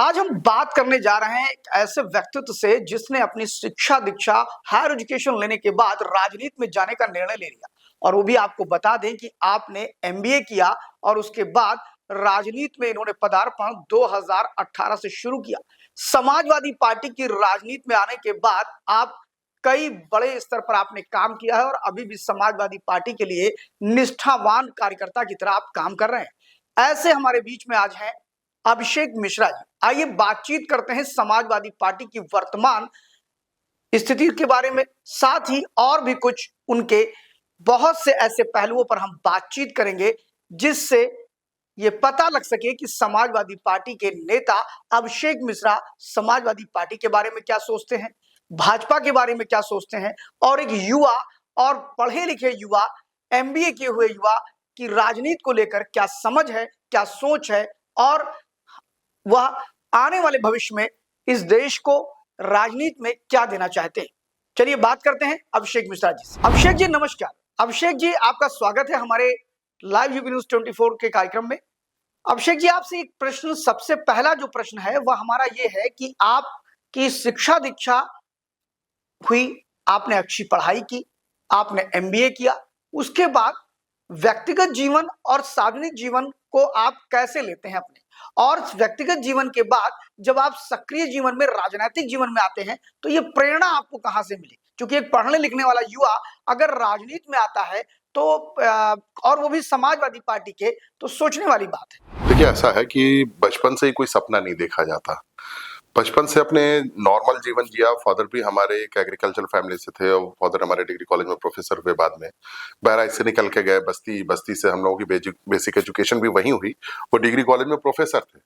आज हम बात करने जा रहे हैं एक ऐसे व्यक्तित्व से जिसने अपनी शिक्षा दीक्षा हायर एजुकेशन लेने के बाद राजनीति में जाने का निर्णय ले लिया। और वो भी आपको बता दें कि आपने एमबीए किया और उसके बाद राजनीति में इन्होंने पदार्पण 2018 से शुरू किया। समाजवादी पार्टी की राजनीति में आने के बाद आप कई बड़े स्तर पर आपने काम किया है और अभी भी समाजवादी पार्टी के लिए निष्ठावान कार्यकर्ता की तरह आप काम कर रहे हैं। ऐसे हमारे बीच में आज हैं अभिषेक मिश्रा जी। आइए बातचीत करते हैं समाजवादी पार्टी की वर्तमान स्थिति के बारे में, साथ ही और भी कुछ उनके बहुत से ऐसे पहलुओं पर हम बातचीत करेंगे जिससे ये पता लग सके कि समाजवादी पार्टी के नेता अभिषेक मिश्रा समाजवादी पार्टी के बारे में क्या सोचते हैं, भाजपा के बारे में क्या सोचते हैं, और एक युवा और पढ़े लिखे युवा, एमबीए किए हुए युवा की राजनीति को लेकर क्या समझ है, क्या सोच है, और वह आने वाले भविष्य में इस देश को राजनीति में क्या देना चाहते हैं। चलिए बात करते हैं अभिषेक मिश्रा जी से। अभिषेक जी नमस्कार। अभिषेक जी आपका स्वागत है हमारे लाइव यूपी न्यूज 24 के कार्यक्रम में। अभिषेक जी आपसे एक प्रश्न, सबसे पहला जो प्रश्न है वह हमारा ये है कि आपकी शिक्षा दीक्षा हुई, आपने अच्छी पढ़ाई की, आपने एमबीए किया, उसके बाद व्यक्तिगत जीवन और सार्वजनिक जीवन को आप कैसे लेते हैं अपने, और व्यक्तिगत जीवन के बाद जब आप सक्रिय जीवन में राजनीतिक जीवन में आते हैं तो ये प्रेरणा आपको कहां से मिली? क्योंकि एक पढ़ने लिखने वाला युवा अगर राजनीति में आता है तो और वो भी समाजवादी पार्टी के, तो सोचने वाली बात है। देखिए, ऐसा है कि बचपन से ही कोई सपना नहीं देखा जाता। बचपन से अपने नॉर्मल जीवन जिया। फादर भी हमारे एक एग्रीकल्चर फैमिली से थे और फादर हमारे डिग्री कॉलेज में प्रोफेसर हुए बाद में। बहराइच से निकल के गए बस्ती, बस्ती से हम लोगों की बेसिक एजुकेशन भी वहीं हुई। वो डिग्री कॉलेज में प्रोफेसर थे।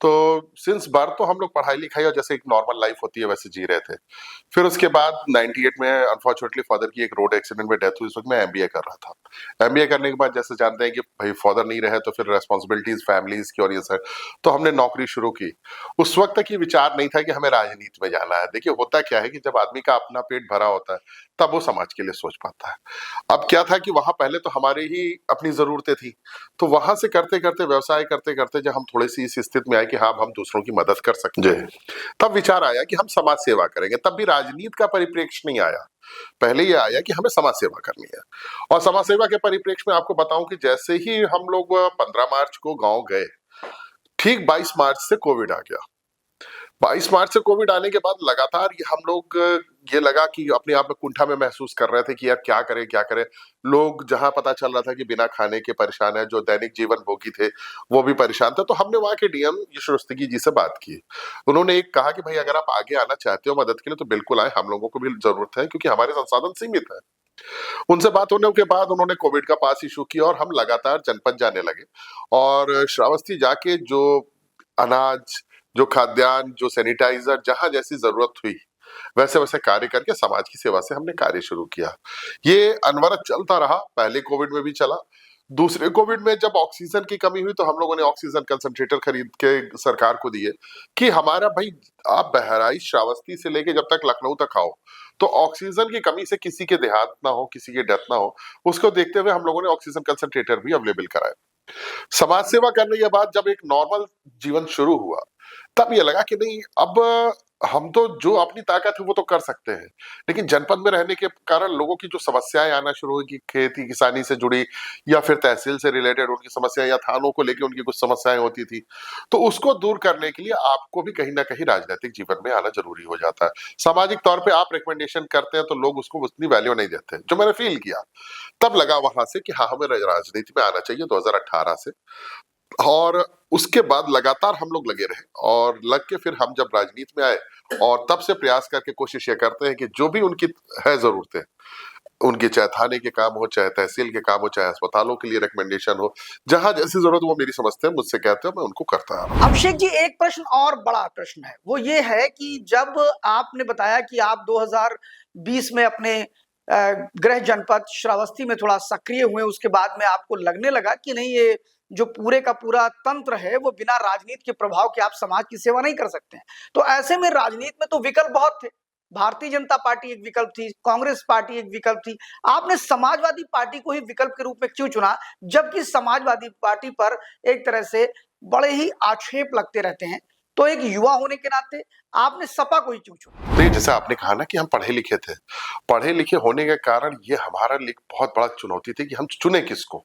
तो सिंस बर्थ तो हम लोग पढ़ाई लिखाई और जैसे एक नॉर्मल लाइफ होती है वैसे जी रहे थे। फिर उसके बाद 98 में अनफॉर्चुनेटली फादर की एक रोड एक्सीडेंट में डेथ हुई। उस वक्त मैं एमबीए कर रहा था। एमबीए करने के बाद जैसे जानते हैं कि भाई फादर नहीं रहे तो फिर रेस्पॉन्सिबिलिटीज फैमिलीज की और ये सब, तो हमने नौकरी शुरू की। उस वक्त तक ये विचार नहीं था कि हमें राजनीति में जाना है। देखिए, होता क्या है कि जब आदमी का अपना पेट भरा होता है तब वो समाज के लिए सोच पाता है। अब क्या था कि वहां पहले तो हमारी ही अपनी जरूरतें थी, तो वहां से करते करते व्यवसाय करते करते जब हम थोड़ी सी इस स्थिति में आए कि हाँ हम दूसरों की मदद कर सकते हैं, तब विचार आया कि हम समाज सेवा करेंगे। तब भी राजनीति का परिप्रेक्ष्य नहीं आया, पहले ये आया कि हमें समाज सेवा करनी है। और समाज सेवा के परिप्रेक्ष्य में आपको बताऊं कि जैसे ही हम लोग 15 मार्च को गांव गए, ठीक 22 मार्च से कोविड आ गया। 22 मार्च से कोविड आने के बाद लगातार हम लोग ये लगा कि अपने आप में कुंठा में महसूस कर रहे थे कि यार क्या करें क्या करें। लोग जहां पता चल रहा था कि बिना खाने के परेशान है, जो दैनिक जीवन भोगी थे वो भी परेशान थे। तो हमने वहां के डीएम यशोस्तगी जी से बात की। उन्होंने एक कहा कि भाई अगर आप आगे आना चाहते हो मदद के लिए तो बिल्कुल आए, हम लोगों को भी जरूरत है क्योंकि हमारे संसाधन सीमित है। उनसे बात होने के बाद उन्होंने कोविड का पास इशू किया और हम लगातार जनपद जाने लगे और श्रावस्ती जाके जो अनाज, जो खाद्यान्न, जो सैनिटाइजर, जहां जैसी जरूरत हुई वैसे वैसे कार्य करके समाज की सेवा से हमने कार्य शुरू किया। ये अनवरत चलता रहा। पहले कोविड में भी चला। दूसरे कोविड में जब ऑक्सीजन की कमी हुई तो हम लोगों ने ऑक्सीजन कंसंट्रेटर खरीद के सरकार को दिए कि हमारा भाई आप बहराइच श्रावस्ती से लेके जब तक लखनऊ तक आओ तो ऑक्सीजन की कमी से किसी के देहांत ना हो, किसी के डेथ ना हो, उसको देखते हुए हम लोगों ने ऑक्सीजन कंसंट्रेटर भी अवेलेबल कराए। समाज सेवा करने के बाद जब एक नॉर्मल जीवन शुरू हुआ तब ये लगा कि नहीं, अब हम तो जो अपनी ताकत है वो तो कर सकते हैं, लेकिन जनपद में रहने के कारण लोगों की जो समस्याएं आना शुरू हुई कि खेती किसानी से जुड़ी या फिर तहसील से रिलेटेड उनकी समस्याएं या थानों को लेकर उनकी कुछ समस्याएं होती थी, तो उसको दूर करने के लिए आपको भी कहीं ना कहीं राजनीतिक जीवन में आना जरूरी हो जाता है। सामाजिक तौर पर आप रिकमेंडेशन करते हैं तो लोग उसको उतनी वैल्यू नहीं देते, जो मैंने फील किया। तब लगा वहां से कि हाँ हमें राजनीति में आना चाहिए 2018 से। और उसके बाद लगातार हम लोग लगे रहे और लग के फिर हम जब राजनीति में आए और तब से प्रयास करके कोशिश ये करते हैं कि जो भी उनकी है जरूरतें, उनके चाहे थाने के काम हो, चाहे तहसील के काम हो, चाहे अस्पतालों के लिए रिकमेंडेशन हो, जहां जैसी जरूरत वो मेरी समझते हैं, मुझसे कहते हैं, मैं उनको करता आ रहा हूं। अभिषेक जी एक प्रश्न और बड़ा प्रश्न है, वो ये है कि जब आपने बताया कि आप 2020 में अपने गृह जनपद श्रावस्ती में थोड़ा सक्रिय हुए, उसके बाद में आपको लगने लगा कि नहीं, ये जो पूरे का पूरा तंत्र है वो बिना राजनीति के प्रभाव के आप समाज की सेवा नहीं कर सकते हैं। तो ऐसे में राजनीति में तो विकल्प बहुत थे। भारतीय जनता पार्टी एक विकल्प थी, कांग्रेस पार्टी एक विकल्प थी, आपने समाजवादी पार्टी को ही विकल्प के रूप में क्यों चुना, जबकि समाजवादी पार्टी पर एक तरह से बड़े ही आक्षेप लगते रहते हैं? तो एक युवा होने के नाते आपने सपा को ही क्यों चुना? तो ये जैसे आपने कहा ना कि हम पढ़े लिखे थे, पढ़े लिखे होने के कारण ये हमारा लिए बहुत बड़ा चुनौती थी कि हम चुने किसको।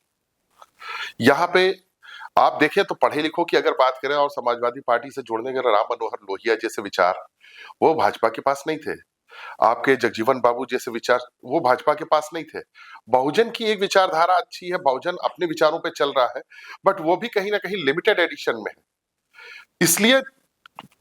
यहाँ पे आप देखें तो पढ़े लिखों की अगर बात करें और समाजवादी पार्टी से जुड़ने के राम मनोहर लोहिया जैसे विचार वो भाजपा के पास नहीं थे। आपके जगजीवन बाबू जैसे विचार वो भाजपा के पास नहीं थे। बहुजन की एक विचारधारा अच्छी है, बहुजन अपने विचारों पे चल रहा है, बट वो भी कहीं ना कहीं लिमिटेड एडिशन में है। इसलिए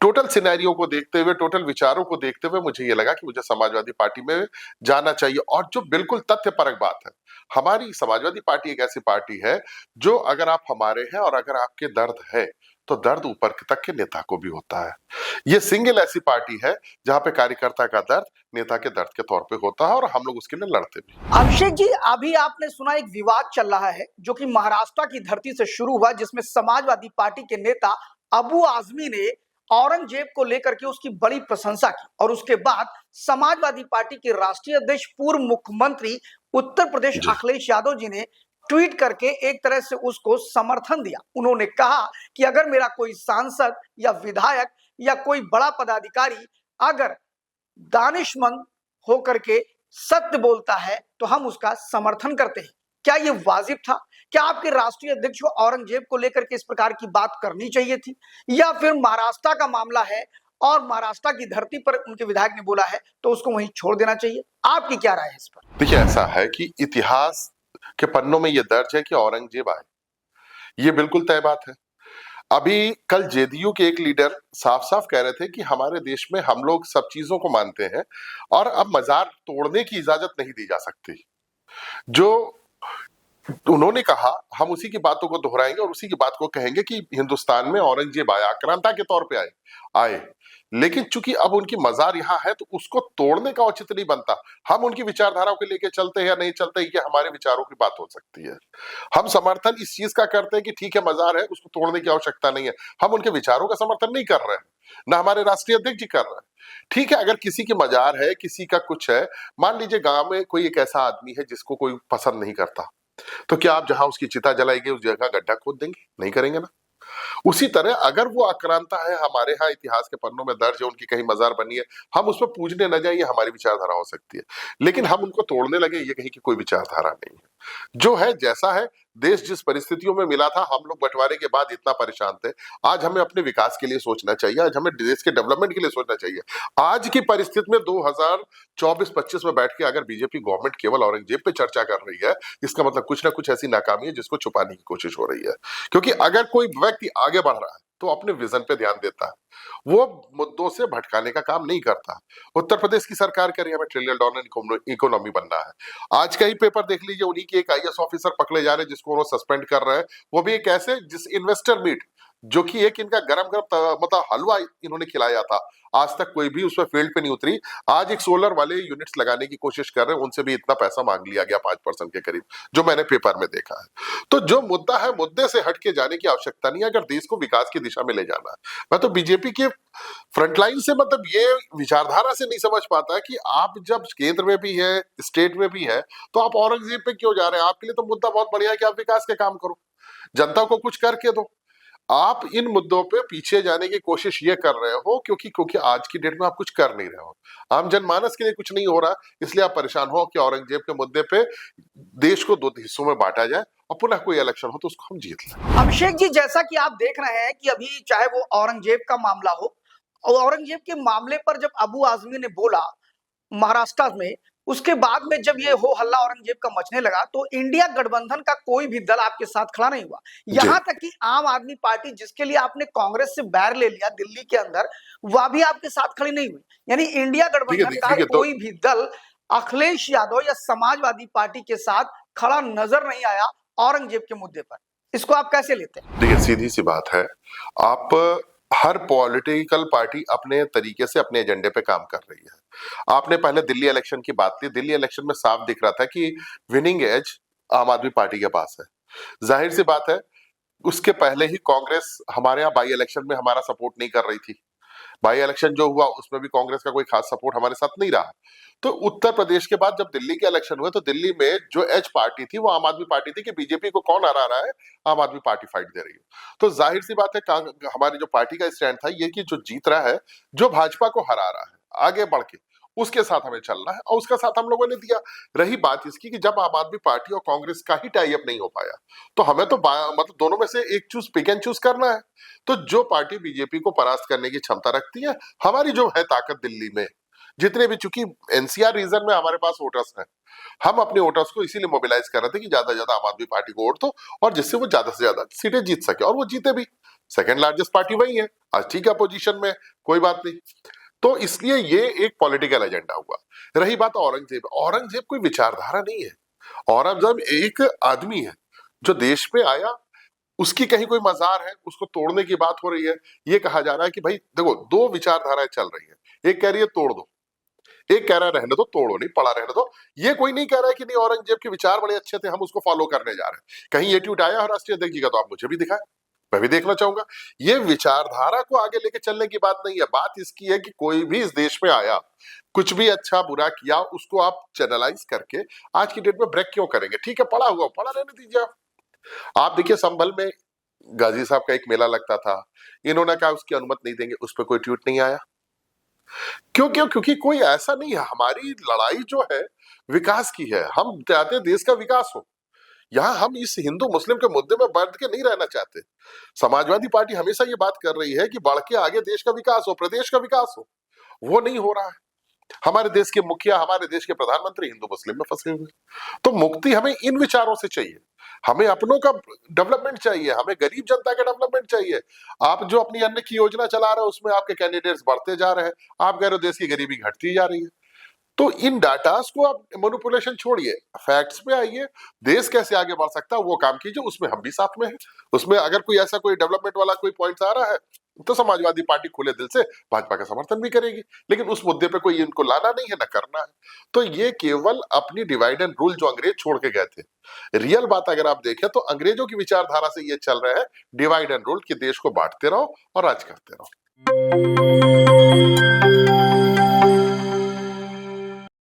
टोटल सिनेरियो को देखते हुए, टोटल विचारों को देखते हुए मुझे ये लगा कि मुझे समाजवादी पार्टी में जाना चाहिए। और जो बिल्कुल तथ्यपरक बात है, हमारी समाजवादी पार्टी एक ऐसी पार्टी है जो अगर आप हमारे हैं और अगर आपके दर्द है तो दर्द ऊपर तक के नेता को भी होता है। ये सिंगल ऐसी पार्टी है जहां पे कार्यकर्ता का दर्द नेता के दर्द के तौर पे होता है और हम लोग उसके लिए लड़ते भी। अभिषेक जी, अभी आपने सुना एक विवाद चल रहा है जो कि महाराष्ट्र की धरती से शुरू हुआ, जिसमें समाजवादी पार्टी के नेता अबू आजमी ने औरंगजेब को लेकर के उसकी बड़ी प्रशंसा की और उसके बाद समाजवादी पार्टी के राष्ट्रीय अध्यक्ष पूर्व मुख्यमंत्री उत्तर प्रदेश जी। अखिलेश यादव जी ने ट्वीट करके एक तरह से उसको समर्थन दिया। उन्होंने कहा कि अगर मेरा कोई सांसद या विधायक या कोई बड़ा पदाधिकारी अगर दानिशमंद होकर के सत्य बोलता है तो हम उसका समर्थन करते हैं। क्या ये वाजिब था? क्या आपके राष्ट्रीय अध्यक्ष को औरंगजेब को लेकर के इस प्रकार की बात करनी चाहिए थी, या फिर महाराष्ट्र का मामला है और महाराष्ट्र की धरती पर उनके विधायक ने बोला है तो उसको वहीं छोड़ देना चाहिए? आपकी क्या राय है इस पर? देखिए, ऐसा है कि इतिहास के पन्नों में यह दर्ज है कि औरंगजेब आए, ये बिल्कुल तय बात है। अभी कल जेडीयू के एक लीडर साफ साफ कह रहे थे कि हमारे देश में हम लोग सब चीजों को मानते हैं और अब मजार तोड़ने की इजाजत नहीं दी जा सकती। जो उन्होंने कहा, हम उसी की बातों को दोहराएंगे और उसी की बात को कहेंगे कि हिंदुस्तान में औरंगजेब आया, आक्रांता के तौर पे आए, लेकिन चूंकि अब उनकी मजार यहाँ है तो उसको तोड़ने का औचित्य नहीं बनता। हम उनकी विचारधारा को लेके चलते हैं या नहीं चलते, ये हमारे विचारों की बात हो सकती है। हम समर्थन इस चीज का करते हैं कि ठीक है मजार है, उसको तोड़ने की आवश्यकता नहीं है। हम उनके विचारों का समर्थन नहीं कर रहे हैं, ना हमारे राष्ट्रीय अध्यक्ष जी कर रहे हैं। ठीक है, अगर किसी की मजार है, किसी का कुछ है, मान लीजिए गांव में कोई एक ऐसा आदमी है जिसको कोई पसंद नहीं करता, तो क्या आप जहां उसकी चिता जलाएंगे उस जगह गड्ढा खोद देंगे? नहीं करेंगे ना। उसी तरह अगर वो आक्रांता है, हमारे यहाँ इतिहास के पन्नों में दर्ज है, उनकी कहीं मजार बनी है, हम उसमें पूजने न जाए, ये हमारी विचारधारा हो सकती है, लेकिन हम उनको तोड़ने लगे, ये कहीं की कोई विचारधारा नहीं है। जो है जैसा है, देश जिस परिस्थितियों में मिला था, हम लोग बंटवारे के बाद इतना परेशान थे। आज हमें अपने विकास के लिए सोचना चाहिए, आज हमें देश के डेवलपमेंट के लिए सोचना चाहिए। आज की परिस्थिति में 2024-25 में बैठ के अगर बीजेपी गवर्नमेंट केवल औरंगजेब पे चर्चा कर रही है, इसका मतलब कुछ ना कुछ ऐसी नाकामी है जिसको छुपाने की कोशिश हो रही है। क्योंकि अगर कोई व्यक्ति आगे बढ़ रहा है तो अपने विजन पे ध्यान देता है, वो मुद्दों से भटकाने का काम नहीं करता। उत्तर प्रदेश की सरकार कह रही है हमें ट्रिलियन डॉलर इकोनॉमी बनना है। आज का ही पेपर देख लीजिए, उन्हीं की एक आईएएस ऑफिसर पकड़े जा रहे हैं जिसको वो सस्पेंड कर रहे हैं, वो भी एक ऐसे जिस इन्वेस्टर मीट जो कि एक इनका गरम गरम मतलब हलवा इन्होंने खिलाया था, आज तक कोई भी उसमें फील्ड पे नहीं उतरी। आज एक सोलर वाले यूनिट्स लगाने की कोशिश कर रहे हैं, उनसे भी इतना पैसा मांग लिया गया 5% के करीब, जो मैंने पेपर में देखा है। तो जो मुद्दा है, मुद्दे से हटके जाने की आवश्यकता नहीं है अगर देश को विकास की दिशा में ले जाना है। मैं तो बीजेपी के फ्रंटलाइन से मतलब ये विचारधारा से नहीं समझ पाता है कि आप जब केंद्र में भी है, स्टेट में भी है, तो आप औरंगजेब पे क्यों जा रहे हैं? आपके लिए तो मुद्दा बहुत बढ़िया है कि आप विकास के काम करो, जनता को कुछ करके दो। आप इन मुद्दों पे पीछे जाने की कोशिश ये कर रहे हो क्योंकि आज की डेट में आप कुछ कर नहीं रहे हो, आम जनमानस के लिए कुछ नहीं हो रहा, इसलिए आप परेशान हो कि औरंगजेब के मुद्दे पे देश को 2 हिस्सों में बांटा जाए और पुनः कोई इलेक्शन हो तो उसको हम जीत लें। अभिषेक जी, जैसा कि आप देख रहे हैं कि अभी चाहे वो औरंगजेब का मामला हो, और औरंगजेब के मामले पर जब अबू आजमी ने बोला महाराष्ट्र में, उसके बाद में जब ये हो हल्ला औरंगजेब का मचने लगा तो इंडिया गठबंधन का कोई भी दल आपके साथ खड़ा नहीं हुआ। यहां तक कि आम आदमी पार्टी, जिसके लिए आपने कांग्रेस से बैर ले लिया दिल्ली के अंदर, वह भी आपके साथ खड़ी नहीं हुई। यानी इंडिया गठबंधन का कोई भी दल अखिलेश यादव या समाजवादी पार्टी के साथ खड़ा नजर नहीं आया औरंगजेब के मुद्दे पर। इसको आप कैसे लेते हैं? देखिए, सीधी सी बात है, आप हर पॉलिटिकल पार्टी अपने तरीके से अपने एजेंडे पे काम कर रही है। आपने पहले दिल्ली इलेक्शन की बात की, दिल्ली इलेक्शन में साफ दिख रहा था कि विनिंग एज आम आदमी पार्टी के पास है। जाहिर सी बात है, उसके पहले ही कांग्रेस हमारे यहाँ बाई इलेक्शन में हमारा सपोर्ट नहीं कर रही थी। बाई इलेक्शन जो हुआ उसमें भी कांग्रेस का कोई खास सपोर्ट हमारे साथ नहीं रहा। तो उत्तर प्रदेश के बाद जब दिल्ली के इलेक्शन हुए तो दिल्ली में जो एज पार्टी थी वो आम आदमी पार्टी थी कि बीजेपी को कौन हरा रहा है, आम आदमी पार्टी फाइट दे रही है। तो जाहिर सी बात है हमारी जो पार्टी का स्टैंड था ये कि जो जीत रहा है, जो भाजपा को हरा रहा है आगे बढ़ के, उसके साथ हमें चलना है और उसका साथ हम लोगों ने दिया। रही बात इसकी कि जब आम आदमी पार्टी और कांग्रेस का ही टाई अप नहीं हो पाया तो हमें तो मतलब दोनों में से एक चूज पिक एंड चूज करना है। तो जो पार्टी बीजेपी को परास्त करने की क्षमता रखती है, हमारी जो है ताकत दिल्ली में, जितने भी, चूंकि एनसीआर रीजन में हमारे पास वोटर्स हैं, हम अपने वोटर्स को इसीलिए मोबिलाइज कर रहे थे कि ज्यादा से ज्यादा आम आदमी पार्टी को वोट दो और जिससे वो ज्यादा से ज्यादा सीटें जीत सके और वो जीते भी। सेकंड लार्जेस्ट पार्टी वही है, आज ठीक है पोजीशन में, कोई बात नहीं। तो इसलिए ये एक पॉलिटिकल एजेंडा हुआ। रही बात औरंगजेब, औरंगजेब कोई विचारधारा नहीं है, औरंगजेब एक आदमी है जो देश पे आया, उसकी कहीं कोई मजार है, उसको तोड़ने की बात हो रही है। ये कहा जा रहा है कि भाई देखो दो विचारधाराएं चल रही है, एक कह रही है तोड़ दो, एक कह रहा है रहने दो, तोड़ो नहीं, पड़ा रहने दो। ये कोई नहीं कह रहा है कि नहीं औरंगजेब के विचार बड़े अच्छे थे, हम उसको फॉलो करने जा रहे हैं। कहीं ये ट्वीट आया है राष्ट्रीय अध्यक्ष जी का तो आप मुझे भी दिखाएं, मैं भी देखना चाहूंगा। ये विचारधारा को आगे लेके चलने की बात नहीं है, बात इसकी है कि कोई भी इस देश में आया, कुछ भी अच्छा बुरा किया, उसको आप चैनलाइज करके आज की डेट में ब्रेक क्यों करेंगे? ठीक है, पड़ा हुआ पड़ा रहने दीजिए। आप देखिए संभल में गाजी साहब का एक मेला लगता था, इन्होंने कहा उसकी अनुमति नहीं देंगे, उस पर कोई ट्वीट नहीं आया। क्यों क्यों? क्योंकि कोई ऐसा नहीं है, हमारी लड़ाई जो है विकास की है, हम चाहते हैं देश का विकास हो। यहां हम इस हिंदू मुस्लिम के मुद्दे में बढ़ के नहीं रहना चाहते। समाजवादी पार्टी हमेशा ये बात कर रही है कि बढ़ के आगे देश का विकास हो, प्रदेश का विकास हो, वो नहीं हो रहा है। हमारे देश के मुखिया, हमारे देश के प्रधानमंत्री हिंदू मुस्लिम में फंसे हुए। तो मुक्ति हमें इन विचारों से चाहिए, हमें अपनों का डेवलपमेंट चाहिए, हमें गरीब जनता का डेवलपमेंट चाहिए। आप जो अपनी अन्न की योजना चला रहे हो उसमें आपके कैंडिडेट्स बढ़ते जा रहे हैं, आप कह रहे हो देश की गरीबी घटती जा रही है। तो इन डाटास को आप मैनिपुलेशन छोड़िए, फैक्ट्स पे आइए, देश कैसे आगे बढ़ सकता है वो काम कीजिए, उसमें हम भी साथ में हैं। उसमें अगर कोई ऐसा कोई डेवलपमेंट वाला कोई पॉइंट आ रहा है तो समाजवादी पार्टी खुले दिल से भाजपा का समर्थन भी करेगी, लेकिन उस मुद्दे पे कोई इनको लाना नहीं है, ना करना है। तो ये केवल अपनी डिवाइड एंड रूल जो अंग्रेज छोड़ के गए थे, रियल बात अगर आप देखें तो अंग्रेजों की विचारधारा से ये चल रहा है डिवाइड एंड रूल, कि देश को बांटते रहो और राज करते रहो।